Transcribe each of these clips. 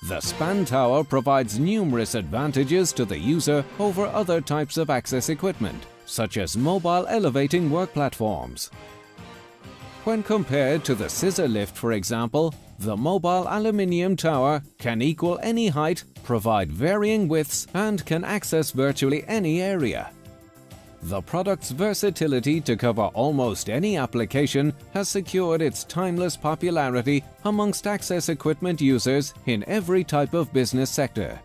The span tower provides numerous advantages to the user over other types of access equipment, such as mobile elevating work platforms. When compared to the scissor lift, for example, the mobile aluminium tower can equal any height, provide varying widths, and can access virtually any area. The product's versatility to cover almost any application has secured its timeless popularity amongst access equipment users in every type of business sector.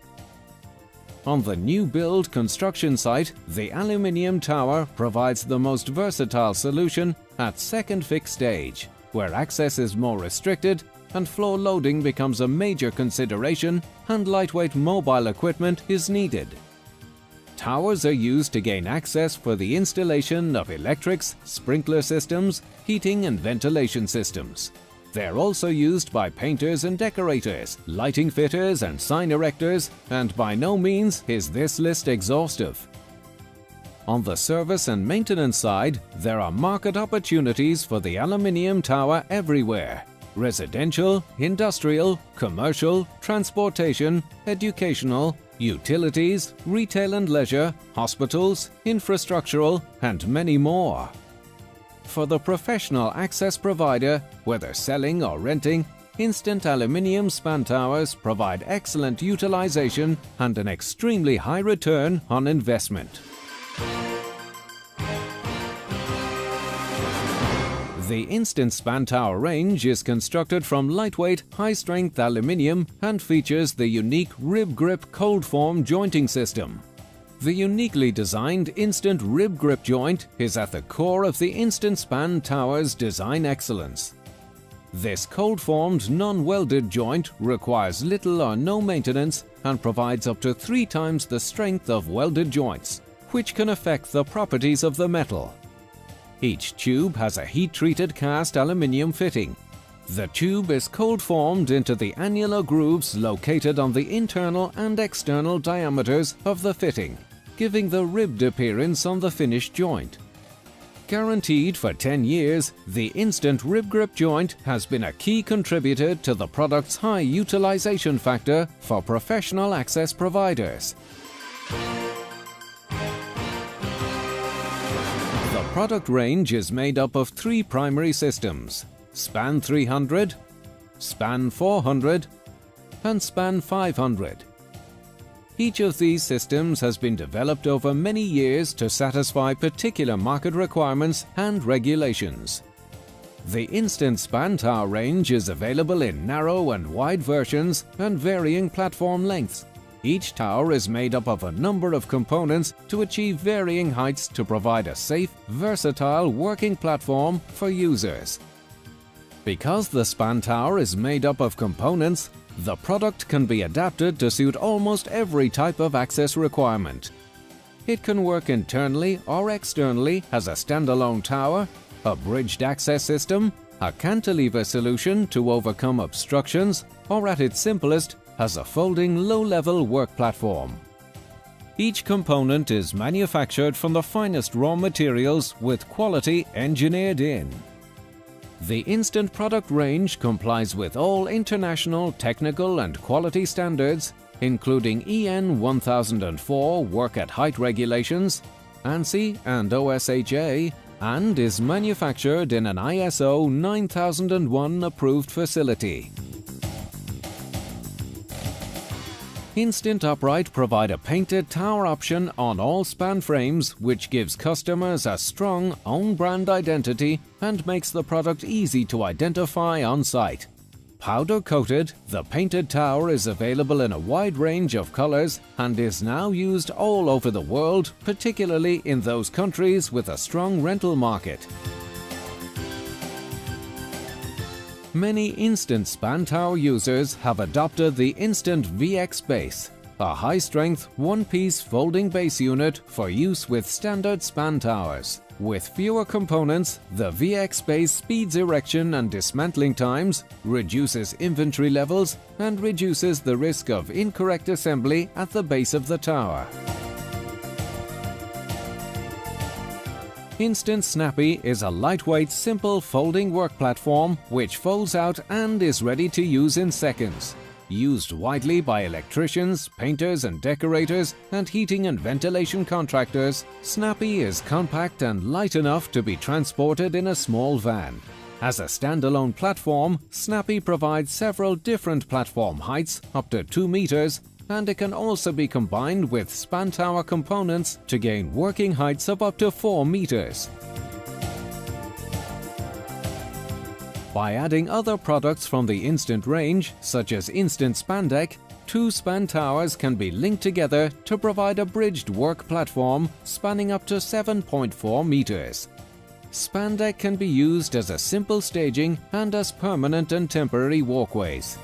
On the new build construction site, the aluminium tower provides the most versatile solution at second fix stage, where access is more restricted and floor loading becomes a major consideration and lightweight mobile equipment is needed. Towers are used to gain access for the installation of electrics, sprinkler systems, heating and ventilation systems. They're also used by painters and decorators, lighting fitters and sign erectors, and by no means is this list exhaustive. On the service and maintenance side, there are market opportunities for the aluminium tower everywhere: residential, industrial, commercial, transportation, educational, utilities, retail and leisure, hospitals, infrastructural, and many more. For the professional access provider, whether selling or renting, instant aluminium span towers provide excellent utilization and an extremely high return on investment. The instant span tower range is constructed from lightweight, high-strength aluminium and features the unique rib grip cold form jointing system. The uniquely designed instant rib grip joint is at the core of the instant span tower's design excellence. This cold-formed, non-welded joint requires little or no maintenance and provides up to 3 times the strength of welded joints, which can affect the properties of the metal. Each tube has a heat-treated cast aluminium fitting. The tube is cold-formed into the annular grooves located on the internal and external diameters of the fitting, giving the ribbed appearance on the finished joint. Guaranteed for 10 years, the instant rib grip joint has been a key contributor to the product's high utilization factor for professional access providers. The product range is made up of 3 primary systems: Span 300, Span 400, and Span 500. Each of these systems has been developed over many years to satisfy particular market requirements and regulations. The instant span tower range is available in narrow and wide versions and varying platform lengths. Each tower is made up of a number of components to achieve varying heights to provide a safe, versatile working platform for users. Because the span tower is made up of components, the product can be adapted to suit almost every type of access requirement. It can work internally or externally as a standalone tower, a bridged access system, a cantilever solution to overcome obstructions, or at its simplest, as a folding low-level work platform. Each component is manufactured from the finest raw materials with quality engineered in. The instant product range complies with all international technical and quality standards, including EN 1004 work at height regulations, ANSI and OSHA, and is manufactured in an ISO 9001 approved facility. Instant Upright provide a painted tower option on all span frames, which gives customers a strong own-brand identity and makes the product easy to identify on site. Powder-coated, the painted tower is available in a wide range of colors and is now used all over the world, particularly in those countries with a strong rental market. Many instant span tower users have adopted the Instant VX Base, a high-strength, one-piece folding base unit for use with standard span towers. With fewer components, the VX Base speeds erection and dismantling times, reduces inventory levels, and reduces the risk of incorrect assembly at the base of the tower. Instant Snappy is a lightweight, simple folding work platform which folds out and is ready to use in seconds. Used widely by electricians, painters and decorators, and heating and ventilation contractors, Snappy is compact and light enough to be transported in a small van. As a standalone platform, Snappy provides several different platform heights up to 2 meters, and it can also be combined with span tower components to gain working heights of up to 4 meters. By adding other products from the Instant range, such as Instant Span Deck, 2 span towers can be linked together to provide a bridged work platform spanning up to 7.4 meters. Span Deck can be used as a simple staging and as permanent and temporary walkways.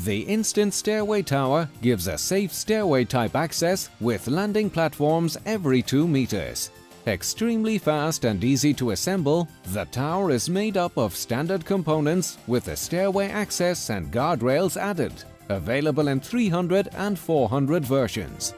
The Instant Stairway Tower gives a safe stairway-type access with landing platforms every 2 meters. Extremely fast and easy to assemble, the tower is made up of standard components with a stairway access and guardrails added, available in 300 and 400 versions.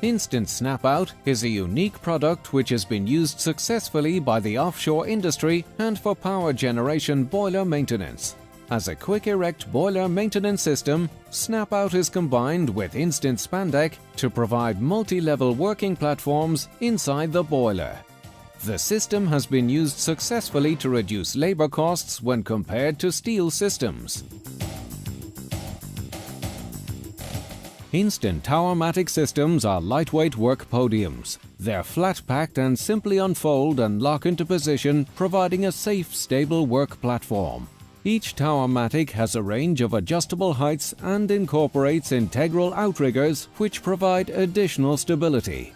Instant Snap Out is a unique product which has been used successfully by the offshore industry and for power generation boiler maintenance. As a quick erect boiler maintenance system, Snap Out is combined with Instant Span Deck to provide multi-level working platforms inside the boiler. The system has been used successfully to reduce labor costs when compared to steel systems. Instant Towermatic systems are lightweight work podiums. They're flat-packed and simply unfold and lock into position, providing a safe, stable work platform. Each Towermatic has a range of adjustable heights and incorporates integral outriggers which provide additional stability.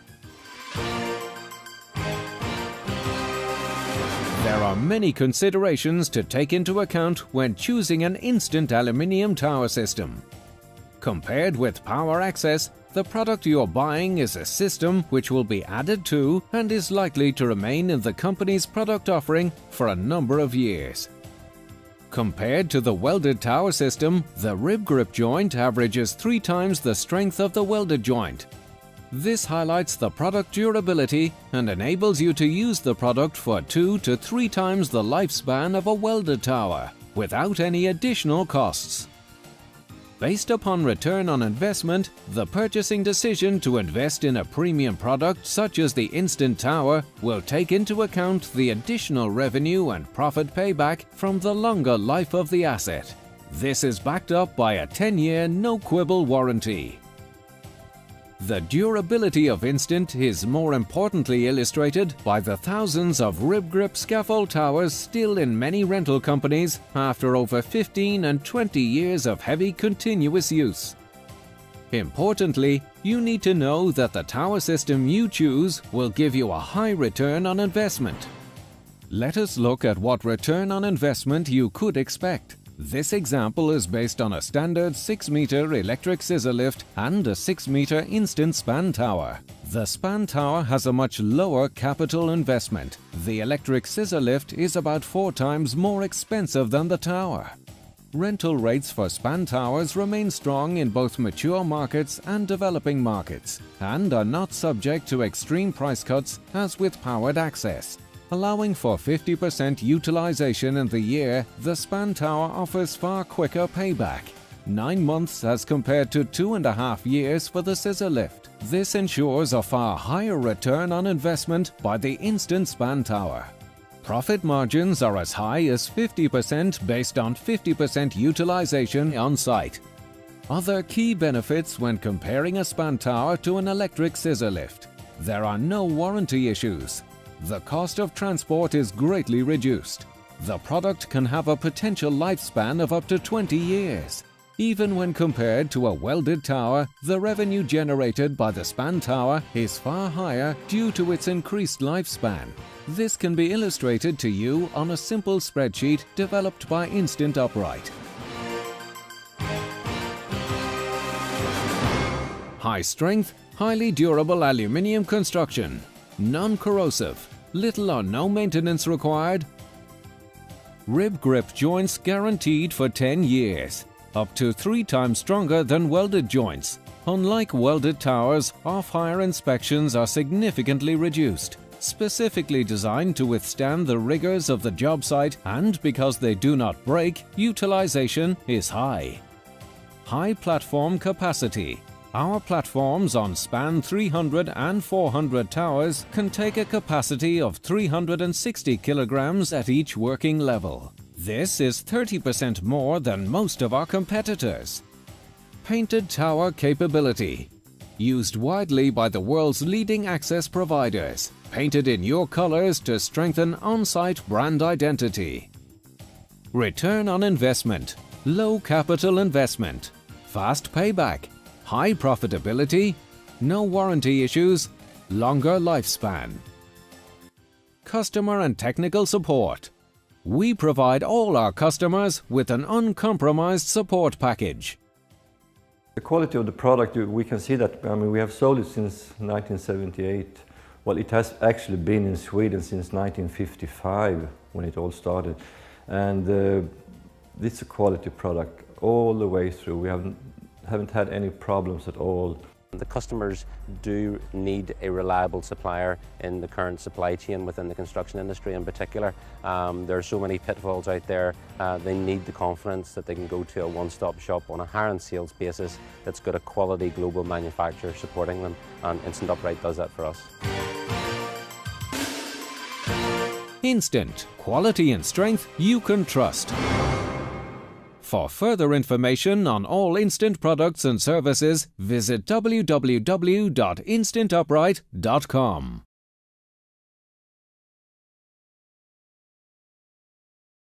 There are many considerations to take into account when choosing an instant aluminium tower system. Compared with Power Access, the product you're buying is a system which will be added to and is likely to remain in the company's product offering for a number of years. Compared to the welded tower system, the rib grip joint averages 3 times the strength of the welded joint. This highlights the product durability and enables you to use the product for 2 to 3 times the lifespan of a welded tower, without any additional costs. Based upon return on investment, the purchasing decision to invest in a premium product such as the Instant Tower will take into account the additional revenue and profit payback from the longer life of the asset. This is backed up by a 10-year no-quibble warranty. The durability of Instant is more importantly illustrated by the thousands of rib grip scaffold towers still in many rental companies after over 15 and 20 years of heavy continuous use. Importantly, you need to know that the tower system you choose will give you a high return on investment. Let us look at what return on investment you could expect. This example is based on a standard 6-meter electric scissor lift and a 6-meter instant span tower. The span tower has a much lower capital investment. The electric scissor lift is about 4 times more expensive than the tower. Rental rates for span towers remain strong in both mature markets and developing markets, and are not subject to extreme price cuts as with powered access. Allowing for 50% utilization in the year, the span tower offers far quicker payback. 9 months as compared to 2.5 years for the scissor lift. This ensures a far higher return on investment by the instant span tower. Profit margins are as high as 50% based on 50% utilization on site. Other key benefits when comparing a span tower to an electric scissor lift. There are no warranty issues. The cost of transport is greatly reduced. The product can have a potential lifespan of up to 20 years. Even when compared to a welded tower, the revenue generated by the span tower is far higher due to its increased lifespan. This can be illustrated to you on a simple spreadsheet developed by Instant Upright. High strength, highly durable aluminium construction. Non-corrosive, little or no maintenance required. Rib grip joints guaranteed for 10 years, up to 3 times stronger than welded joints. Unlike welded towers, off-hire inspections are significantly reduced. Specifically designed to withstand the rigors of the job site, and because they do not break, utilization is high. High platform capacity. Our platforms on span 300 and 400 towers can take a capacity of 360 kilograms at each working level. This is 30% more than most of our competitors. Painted tower capability. Used widely by the world's leading access providers. Painted in your colors to strengthen on-site brand identity. Return on investment. Low capital investment. Fast payback. High profitability. No warranty issues. Longer lifespan. Customer and technical support. We provide all our customers with an uncompromised support package. The quality of the product, we can see that, we have sold it since 1978. Well, it has actually been in Sweden since 1955 when it all started. And it's a quality product all the way through. We haven't had any problems at all. The customers do need a reliable supplier in the current supply chain within the construction industry in particular. There are so many pitfalls out there. They need the confidence that they can go to a one-stop shop on a hire and sales basis that's got a quality global manufacturer supporting them, and Instant Upright does that for us. Instant. Quality and strength you can trust. For further information on all Instant products and services, visit www.instantupright.com.